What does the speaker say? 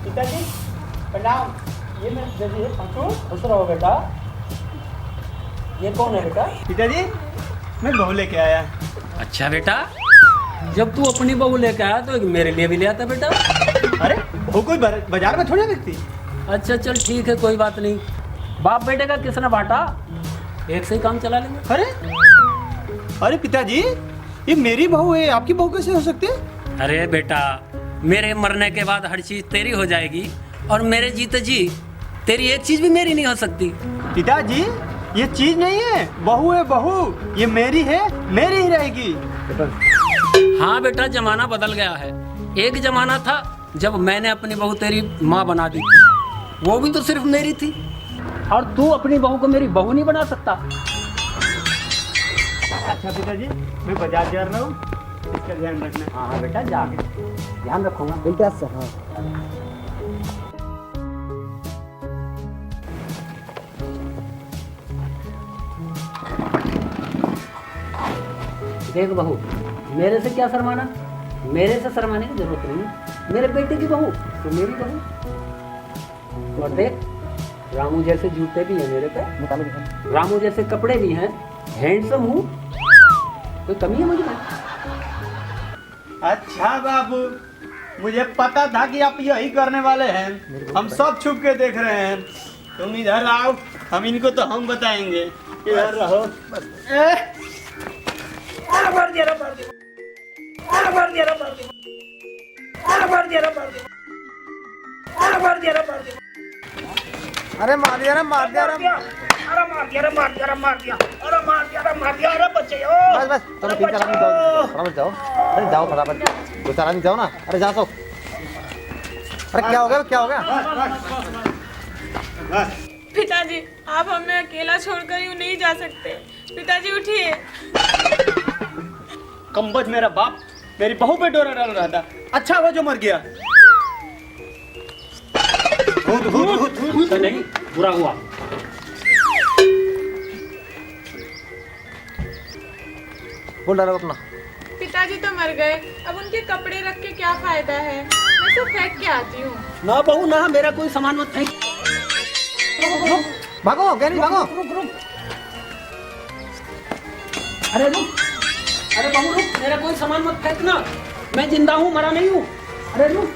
पिताजी प्रणाम। ये मेरे पिताजी है पंकु। खुश रहो बेटा। ये कौन है बेटा? पिताजी मैं बहू लेके आया। अच्छा बेटा, जब तू अपनी बहू लेके आया तो मेरे लिए भी ले आता बेटा। अरे बहू कोई बाजार में थोड़ी बिकती। अच्छा चल ठीक है, कोई बात नहीं। बाप बेटे का किसने बांटा? एक से ही काम चला लेंगे। अरे अरे पिताजी, ये मेरी बहू है, आपकी बहू कैसे हो सकती है? अरे बेटा, मेरे मरने के बाद हर चीज तेरी हो जाएगी और मेरे जीते जी तेरी एक चीज भी मेरी नहीं हो सकती। पिताजी ये चीज नहीं है, बहू है बहू। ये मेरी है, मेरी ही रहेगी। हाँ बेटा, जमाना बदल गया है। एक जमाना था जब मैंने अपनी बहू तेरी माँ बना दी थी, वो भी तो सिर्फ मेरी थी। और तू अपनी बहू को मेरी बहू नहीं बना सकता। अच्छा पिताजी, मैं बाजार जा रहा हूँ, इसका ध्यान रखना। हाँ बेटा, जाके ध्यान रखूंगा बेटा से। हाँ देख बहू, मेरे से क्या शर्माना? मेरे से शर्माने की जरूरत नहीं। मेरे बेटे की बहू तो मेरी बहू। और देख, रामू जैसे जूते भी हैं मेरे पे, रामू जैसे कपड़े भी हैं, हैंडसम हूँ। कोई कमी है मुझे? अच्छा बाबू, मुझे पता था कि आप यही करने वाले हैं। हम सब छुप के देख रहे हैं। तुम इधर आओ, हम इनको तो हम बताएंगे। इधर रहो। अरे मार दिया रे, मार दिया रे। अरे बच्चे बस बस, चलो 3-4 आदमी जाओ, फटाफट जाओ। अरे जाओ फटाफट, 2-4 आदमी जाओ ना। अरे जा सो। अरे क्या हो गया, क्या हो गया? पिताजी, आप हमें अकेला छोड़कर यूं नहीं जा सकते। पिताजी उठिए। कम्बज मेरा बाप मेरी बहू पे डोरा डाल रहा था। अच्छा हुआ जो मर गया। नहीं, बुरा हुआ। बोल डालो अपना। पिताजी तो मर गए, अब उनके कपड़े रख के क्या फायदा है? मैं तो फेंक के आती हूँ। ना बहू ना, मेरा कोई सामान मत फेंक। भागो गैरी, भागो। अरे रुक, अरे बहू रुक, मेरा कोई सामान मत फेंकना। मैं जिंदा हूँ, मरा नहीं हूँ। अरे रुक।